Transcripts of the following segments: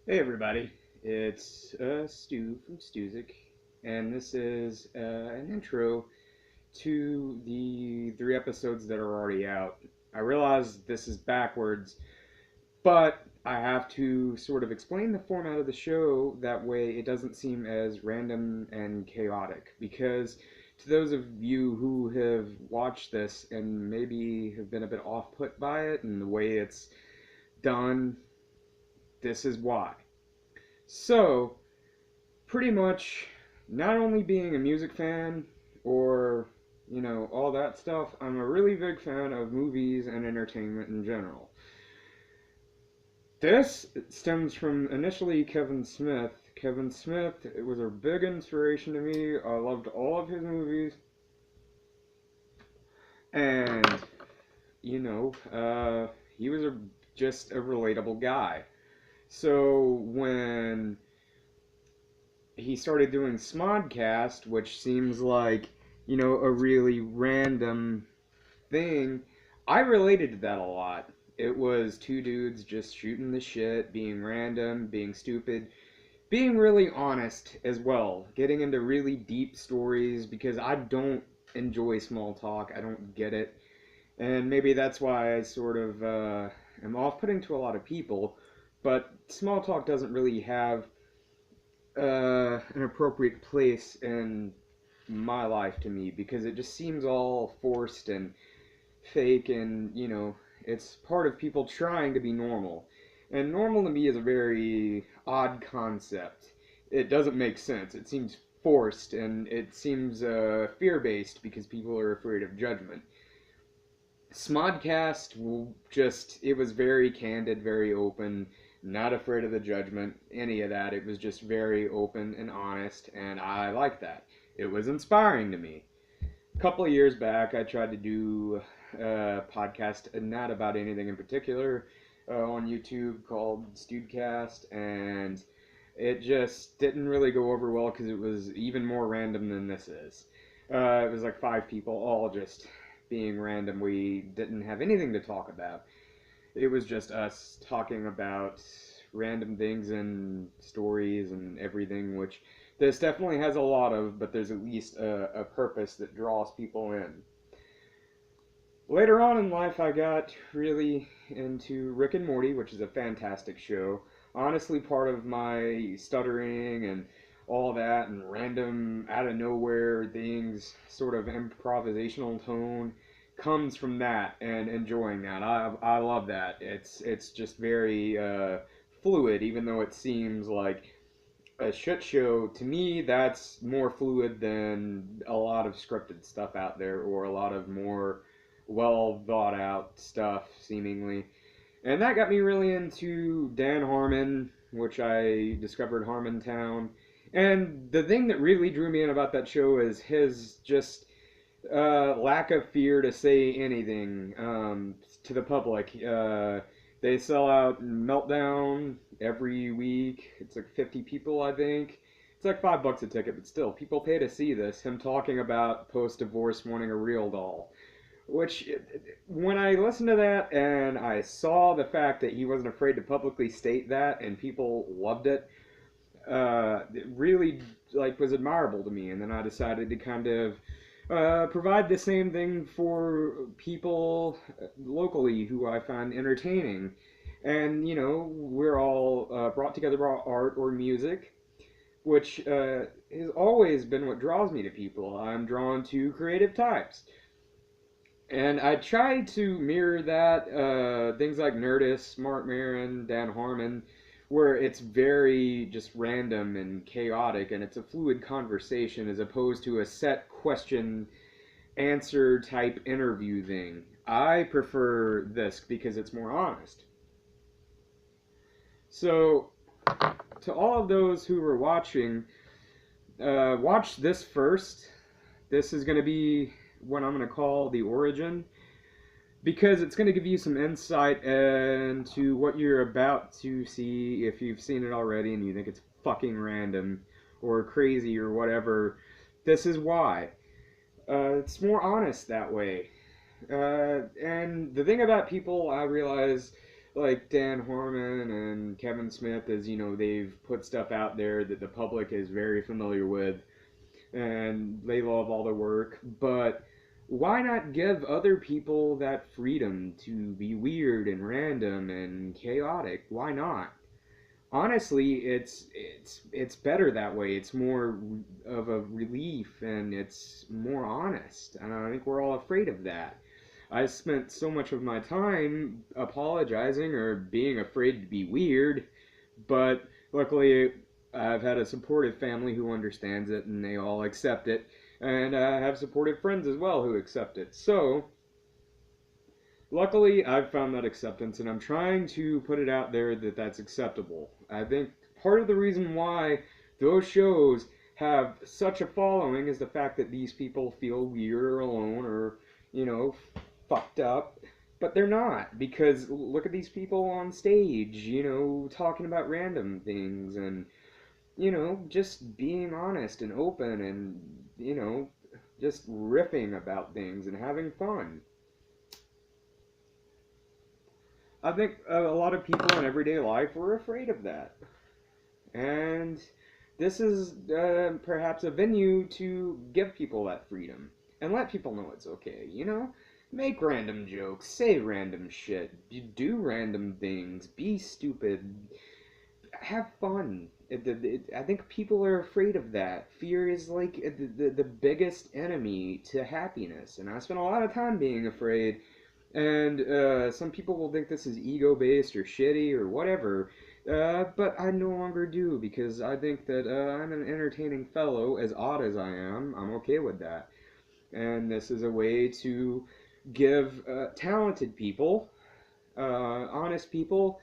Hey everybody, it's Stu from Stusic, and this is an intro to the 3 episodes that are already out. I realize this is backwards, but I have to sort of explain the format of the show that way it doesn't seem as random and chaotic. Because to those of you who have watched this and maybe have been a bit off put by it and the way it's done, this is why. So, pretty much not only being a music fan or all that stuff, I'm a really big fan of movies and entertainment in general. This stems from initially Kevin Smith. Kevin Smith, it was a big inspiration to me. I loved all of his movies, and you know he was just a relatable guy. So when he started doing Smodcast, which seems like, a really random thing. I related to that a lot. It was two dudes just shooting the shit, being random, being stupid, being really honest as well, getting into really deep stories because I don't enjoy small talk. I don't get it. And maybe that's why I sort of am off putting to a lot of people. But small talk doesn't really have an appropriate place in my life to me because it just seems all forced and fake, and it's part of people trying to be normal. And normal to me is a very odd concept. It doesn't make sense. It seems forced, and it seems fear-based because people are afraid of judgment. Smodcast it was very candid, very open, not afraid of the judgment, any of that. It was just very open and honest, and I liked that. It was inspiring to me. A couple of years back, I tried to do a podcast, not about anything in particular, on YouTube called Studcast, and it just didn't really go over well because it was even more random than this is. It was like 5 people, all just being random. We didn't have anything to talk about. It was just us talking about random things and stories and everything, which this definitely has a lot of, but there's at least a purpose that draws people in. Later on in life, I got really into Rick and Morty, which is a fantastic show. Honestly, part of my stuttering and all that, and random, out of nowhere things, sort of improvisational tone, comes from that and enjoying that. I love that. It's just very fluid, even though it seems like a shit show. To me, that's more fluid than a lot of scripted stuff out there, or a lot of more well thought out stuff, seemingly. And that got me really into Dan Harmon, which I discovered Harmontown. And the thing that really drew me in about that show is his just lack of fear to say anything to the public. They sell out Meltdown every week. It's like 50 people, I think. It's like $5 a ticket, but still, people pay to see this. Him talking about post-divorce wanting a real doll. Which, when I listened to that and I saw the fact that he wasn't afraid to publicly state that and people loved it, it really was admirable to me. And then I decided to kind of provide the same thing for people locally who I find entertaining. And we're all brought together by art or music, which has always been what draws me to people. I'm drawn to creative types. And I try to mirror that, things like Nerdist, Mark Maron, Dan Harmon, where it's very just random and chaotic, and it's a fluid conversation as opposed to a set question answer type interview thing. I prefer this because it's more honest. So, to all of those who were watching, watch this first. This is going to be what I'm going to call the origin, because it's going to give you some insight into what you're about to see if you've seen it already and you think it's fucking random or crazy or whatever. This is why. It's more honest that way. And the thing about people, I realize, like Dan Harmon and Kevin Smith, as you know, they've put stuff out there that the public is very familiar with, and they love all their work. But why not give other people that freedom to be weird and random and chaotic? Why not? Honestly, it's better that way. It's more of a relief and it's more honest. And I think we're all afraid of that. I spent so much of my time apologizing or being afraid to be weird, but luckily I've had a supportive family who understands it and they all accept it, and I have supportive friends as well who accept it. So, luckily I've found that acceptance and I'm trying to put it out there that that's acceptable. I think part of the reason why those shows have such a following is the fact that these people feel weird or alone or, you know, fucked up. But they're not, because look at these people on stage, you know, talking about random things and, you know, just being honest and open and, you know, just riffing about things and having fun. I think a lot of people in everyday life were afraid of that. And this is perhaps a venue to give people that freedom and let people know it's okay, you know? Make random jokes, say random shit, do random things, be stupid, have fun. I think people are afraid of that. Fear is like the biggest enemy to happiness. And I spent a lot of time being afraid. And some people will think this is ego based or shitty or whatever. But I no longer do because I think that I'm an entertaining fellow, as odd as I am. I'm okay with that. And this is a way to give talented people, honest people,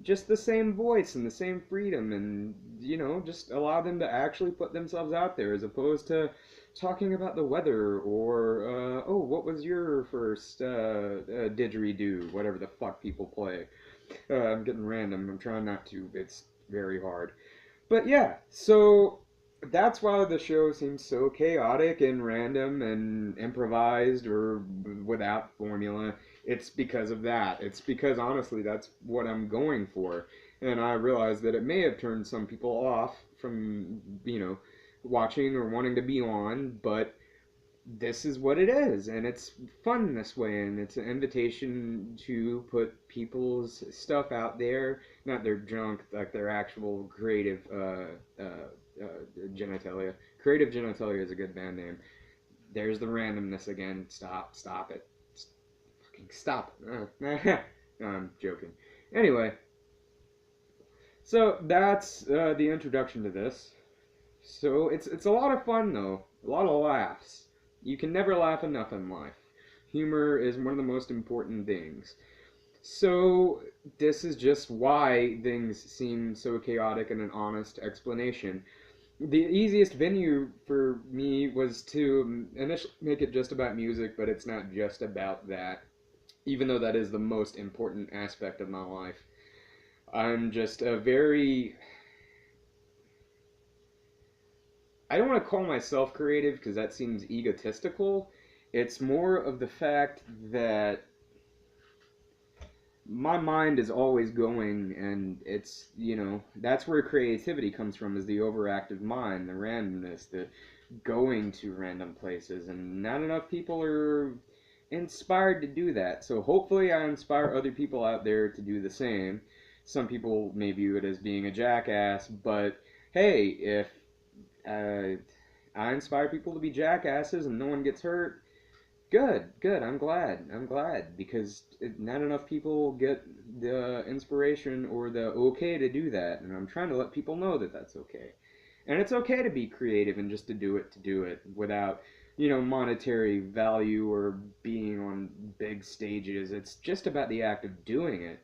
just the same voice and the same freedom and you know just allow them to actually put themselves out there as opposed to talking about the weather or oh what was your first didgeridoo whatever the fuck people play. I'm getting random, I'm trying not to, it's very hard. But yeah, so that's why the show seems so chaotic and random and improvised or without formula. It's because of that. It's because honestly, that's what I'm going for. And I realize that it may have turned some people off from, you know, watching or wanting to be on, but this is what it is, and it's fun this way, and it's an invitation to put people's stuff out there, not their junk, like their actual creative genitalia. Creative genitalia is a good band name. There's the randomness again. Stop it, fucking stop it. No, I'm joking. Anyway, so that's the introduction to this. So it's a lot of fun though, a lot of laughs. You can never laugh enough in life. Humor is one of the most important things. So this is just why things seem so chaotic and an honest explanation. The easiest venue for me was to initially make it just about music, but it's not just about that, even though that is the most important aspect of my life. I'm just a very I don't want to call myself creative because that seems egotistical. It's more of the fact that my mind is always going, and it's, you know, that's where creativity comes from, is the overactive mind, the randomness, the going to random places, and not enough people are inspired to do that. So hopefully I inspire other people out there to do the same. Some people may view it as being a jackass, but hey, if uh, I inspire people to be jackasses and no one gets hurt, good, good. I'm glad. I'm glad because not enough people get the inspiration or the okay to do that, and I'm trying to let people know that that's okay. And it's okay to be creative and just to do it without, you know, monetary value or being on big stages. It's just about the act of doing it.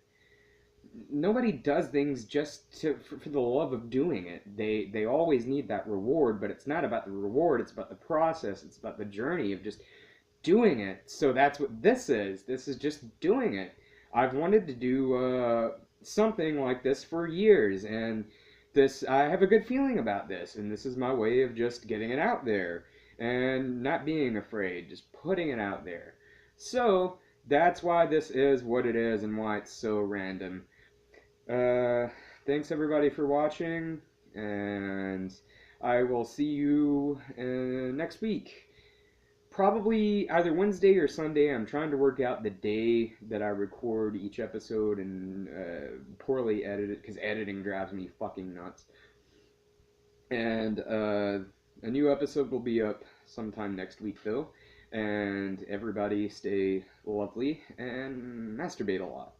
Nobody does things just for the love of doing it. They always need that reward, but it's not about the reward, it's about the process, it's about the journey of just doing it. So that's what this is. This is just doing it. I've wanted to do something like this for years, and this I have a good feeling about this, and this is my way of just getting it out there and not being afraid, just putting it out there. So That's why this is what it is and why it's so random. Uh, Thanks everybody for watching, and I will see you next week. Probably either Wednesday or Sunday. I'm trying to work out the day that I record each episode and poorly edit it because editing drives me fucking nuts. And a new episode will be up sometime next week, though. And everybody stay lovely and masturbate a lot.